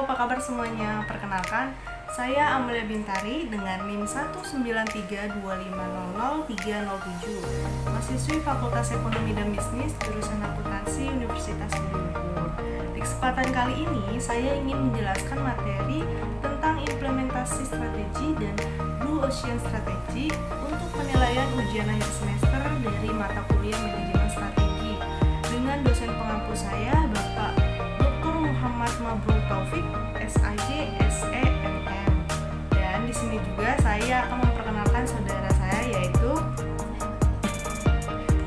Halo, apa kabar semuanya? Perkenalkan, saya Amelia Bintari dengan NIM 19325000307, mahasiswi Fakultas Ekonomi dan Bisnis jurusan Akuntansi Universitas Budi-Luhur. Di kesempatan kali ini, saya ingin menjelaskan materi tentang implementasi strategi dan Blue Ocean Strategy untuk penilaian ujian akhir semester dari mata kuliah manajemen strategi dengan dosen pengampu saya, Bapak Muhammad Mabrur Taufik, SIG, SEMM. Dan di sini juga saya akan memperkenalkan saudara saya, yaitu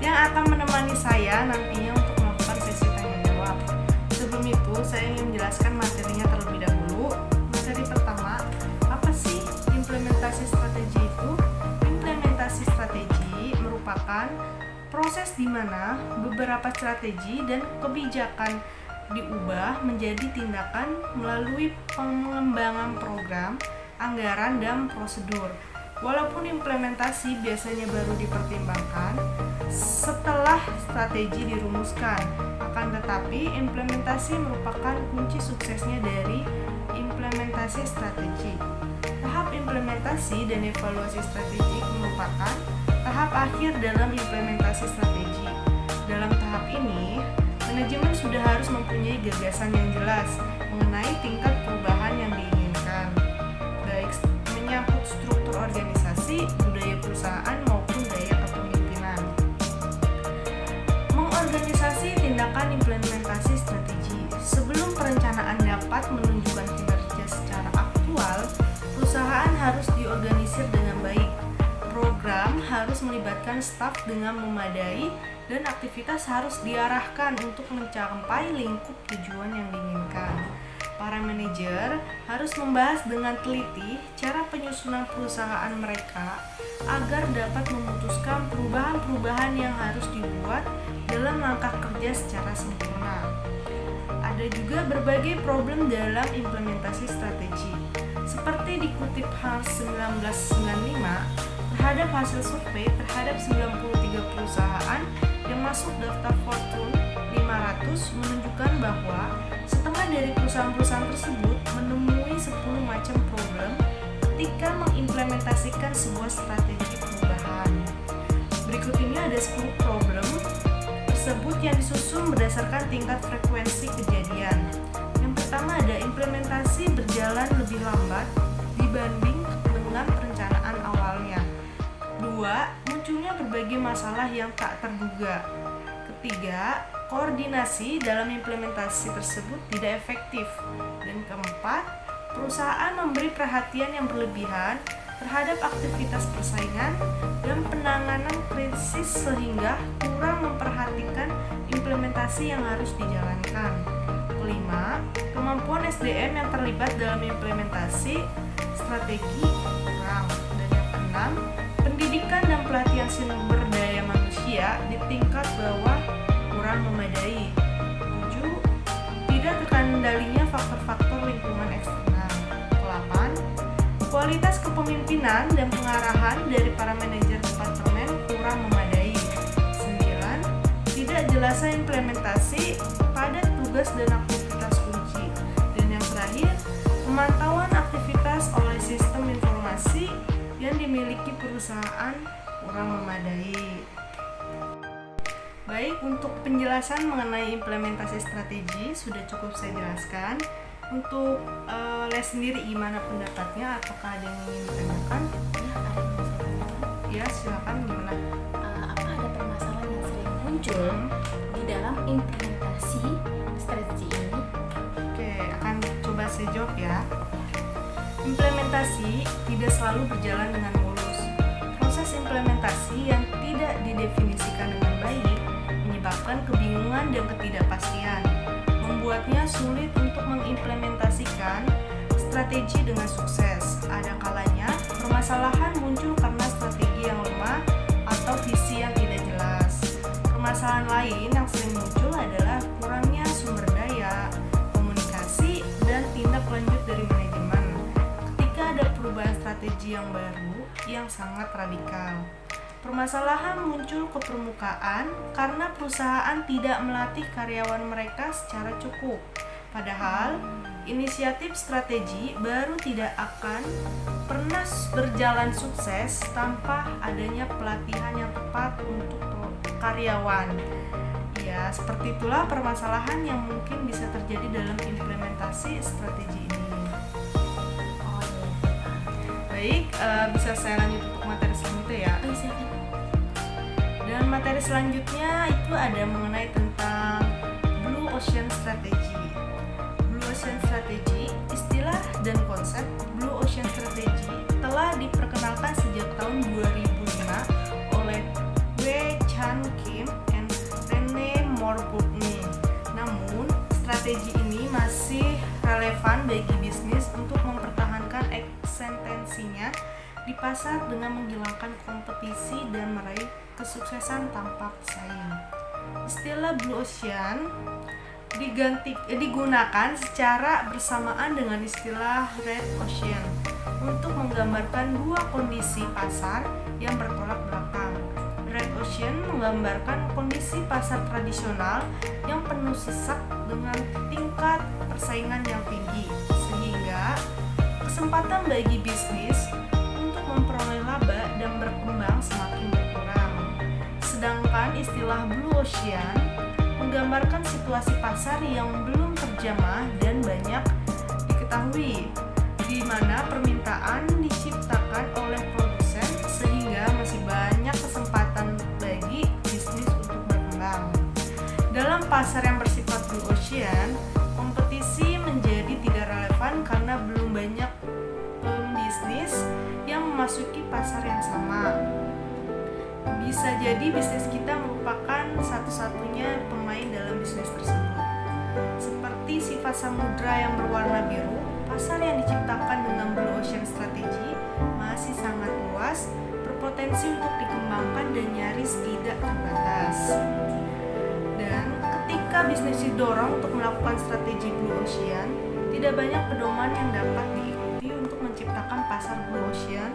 yang akan menemani saya nantinya untuk melakukan sesi tanya jawab. Sebelum itu, saya ingin menjelaskan materinya terlebih dahulu. Materi pertama, apa sih implementasi strategi itu? Implementasi strategi merupakan proses di mana beberapa strategi dan kebijakan diubah menjadi tindakan melalui pengembangan program, anggaran, dan prosedur. Walaupun implementasi biasanya baru dipertimbangkan setelah strategi dirumuskan, akan tetapi implementasi merupakan kunci suksesnya dari implementasi strategi. Tahap implementasi dan evaluasi strategik merupakan tahap akhir dalam implementasi strategi. Dalam tahap ini, manajemen sudah harus mempunyai gagasan yang jelas mengenai tingkat perubahan yang diinginkan, baik menyangkut struktur organisasi, budaya perusahaan, maupun gaya kepemimpinan. Mengorganisasi tindakan implementasi strategi. Sebelum perencanaan dapat menunjukkan kinerja secara aktual, perusahaan harus diorganisir dengan baik. Program harus melibatkan staf dengan memadai dan aktivitas harus diarahkan untuk mencapai lingkup tujuan yang diinginkan. Para manajer harus membahas dengan teliti cara penyusunan perusahaan mereka agar dapat memutuskan perubahan-perubahan yang harus dibuat dalam langkah kerja secara sempurna. Ada juga berbagai problem dalam implementasi strategi. Seperti dikutip HAL 1995, terhadap hasil survei terhadap 93 perusahaan yang masuk daftar Fortune 500 menunjukkan bahwa setengah dari perusahaan-perusahaan tersebut menemui 10 macam problem ketika mengimplementasikan sebuah strategi perubahan. Berikut ini ada 10 problem tersebut yang disusun berdasarkan tingkat frekuensi kejadian. Yang pertama ada implementasi berjalan lebih lambat dibanding dengan perencanaan awalnya. 2. Munculnya berbagai masalah yang tak terduga. Ketiga, koordinasi dalam implementasi tersebut tidak efektif. Dan keempat, perusahaan memberi perhatian yang berlebihan terhadap aktivitas persaingan dan penanganan krisis sehingga kurang memperhatikan implementasi yang harus dijalankan. Kelima, kemampuan SDM yang terlibat dalam implementasi strategi kurang. Dan yang keenam, pendidikan dan pelatihan sumber daya manusia di tingkat bawah kurang memadai. 7. Tidak terkendalinya faktor-faktor lingkungan eksternal. 8. Kualitas kepemimpinan dan pengarahan dari para manajer departemen kurang memadai. 9. Tidak jelasnya implementasi pada tugas dan aktivitas kunci. Dan yang terakhir, pemantauan aktivitas oleh sistem informasi yang dimiliki perusahaan kurang memadai. Baik, untuk penjelasan mengenai implementasi strategi sudah cukup saya jelaskan. Untuk les sendiri gimana pendapatnya? Apakah ada yang ingin ditanyakan? Ya, silakan. Gimana? Apa ada permasalahan yang sering muncul di dalam implementasi strategi ini? Oke, akan coba saya jawab ya. Implementasi tidak selalu berjalan dengan mulus. Proses implementasi yang tidak didefinisikan dengan baik menyebabkan kebingungan dan ketidakpastian, membuatnya sulit untuk mengimplementasikan strategi dengan sukses. Ada kalanya permasalahan muncul karena strategi yang lemah atau visi yang tidak jelas. Permasalahan lain yang sering muncul adalah kurangnya sumber daya, komunikasi, dan tindak lanjut dari manajemen ada perubahan strategi yang baru yang sangat radikal. Permasalahan muncul ke permukaan karena perusahaan tidak melatih karyawan mereka secara cukup. Padahal, inisiatif strategi baru tidak akan pernah berjalan sukses tanpa adanya pelatihan yang tepat untuk karyawan. Ya, seperti itulah permasalahan yang mungkin bisa terjadi dalam implementasi strategi ini. Oh iya. Baik, bisa saya lanjut untuk materi selanjutnya ya. Silakan. Dan materi selanjutnya itu ada mengenai tentang Blue Ocean Strategy. Blue Ocean Strategy, istilah dan konsep Blue Ocean Strategy telah diperkenalkan sejak tahun 2005 oleh Wei Chan Kim and Rene Morbugni. Namun, strategi ini masih relevan bagi bisnis untuk mempertahankan eksistensinya di pasar dengan menghilangkan kompetisi dan meraih kesuksesan tanpa pesaing. Istilah Blue Ocean digunakan secara bersamaan dengan istilah Red Ocean untuk menggambarkan dua kondisi pasar yang bertolak belakang. Red Ocean menggambarkan kondisi pasar tradisional yang penuh sesak dengan tingkat persaingan yang tinggi, sehingga kesempatan bagi bisnis untuk memperoleh laba dan berkembang semakin berkurang. Sedangkan istilah Blue Ocean menggambarkan situasi pasar yang belum terjamah dan banyak diketahui, di mana permintaan diciptakan oleh produsen sehingga masih banyak kesempatan bagi bisnis untuk berkembang. Dalam pasar yang bersifat Blue Ocean, kompetisi menjadi tidak relevan karena belum banyak pembisnis yang memasuki pasar yang sama. Bisa jadi bisnis kita merupakan satu-satunya pemain dalam bisnis tersebut. Seperti sifat samudra yang berwarna biru, pasar yang diciptakan dengan Blue Ocean Strategy masih sangat luas, berpotensi untuk dikembangkan dan nyaris tidak terbatas. Dan ketika bisnis didorong untuk melakukan strategi Blue Ocean, tidak banyak pedoman yang dapat diikuti untuk menciptakan pasar Blue Ocean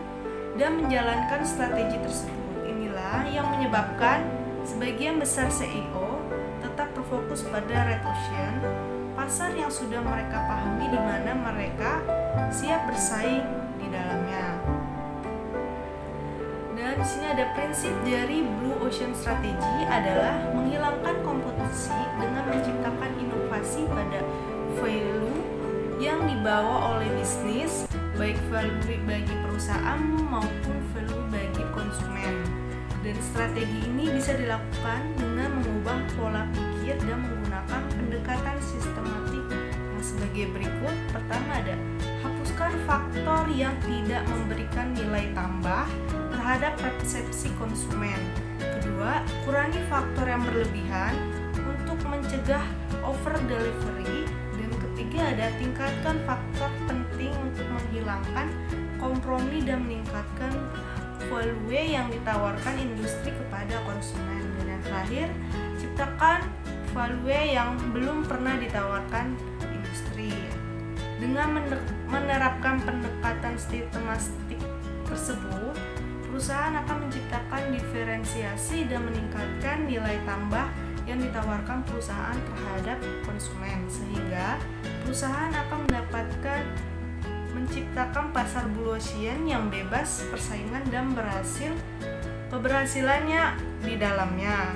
dan menjalankan strategi tersebut. Yang menyebabkan sebagian besar CEO tetap berfokus pada Red Ocean, pasar yang sudah mereka pahami di mana mereka siap bersaing di dalamnya. Dan di sini ada prinsip dari Blue Ocean Strategy adalah menghilangkan kompetisi dengan menciptakan inovasi pada value yang dibawa oleh bisnis, baik value bagi perusahaan maupun value bagi konsumen. Dan strategi ini bisa dilakukan dengan mengubah pola pikir dan menggunakan pendekatan sistematik yang sebagai berikut. Pertama ada hapuskan faktor yang tidak memberikan nilai tambah terhadap persepsi konsumen. Kedua, kurangi faktor yang berlebihan untuk mencegah over delivery. Dan ketiga ada tingkatkan faktor penting untuk menghilangkan kompromi dan meningkatkan value yang ditawarkan industri kepada konsumen. Dan yang terakhir, ciptakan value yang belum pernah ditawarkan industri. Dengan menerapkan pendekatan sistematik tersebut, perusahaan akan menciptakan diferensiasi dan meningkatkan nilai tambah yang ditawarkan perusahaan terhadap konsumen, sehingga perusahaan akan menciptakan pasar Blue Ocean yang bebas persaingan dan keberhasilannya di dalamnya.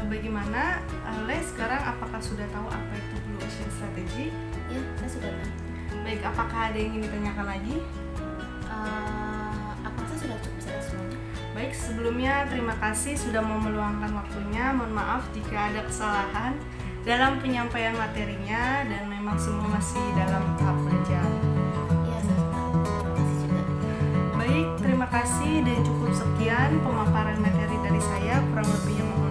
Bagaimana Ale sekarang, apakah sudah tahu apa itu Blue Ocean Strategy? Ya, saya sudah tahu. Baik, apakah ada yang ingin ditanyakan lagi? Aku rasa sudah cukup semuanya. Baik, sebelumnya terima kasih sudah mau meluangkan waktunya. Mohon maaf jika ada kesalahan dalam penyampaian materinya dan memang semua masih dalam tahap belajar. Ya, terima kasih juga. Baik, terima kasih dan cukup sekian pemaparan materi dari saya. Kurang lebihnya mohon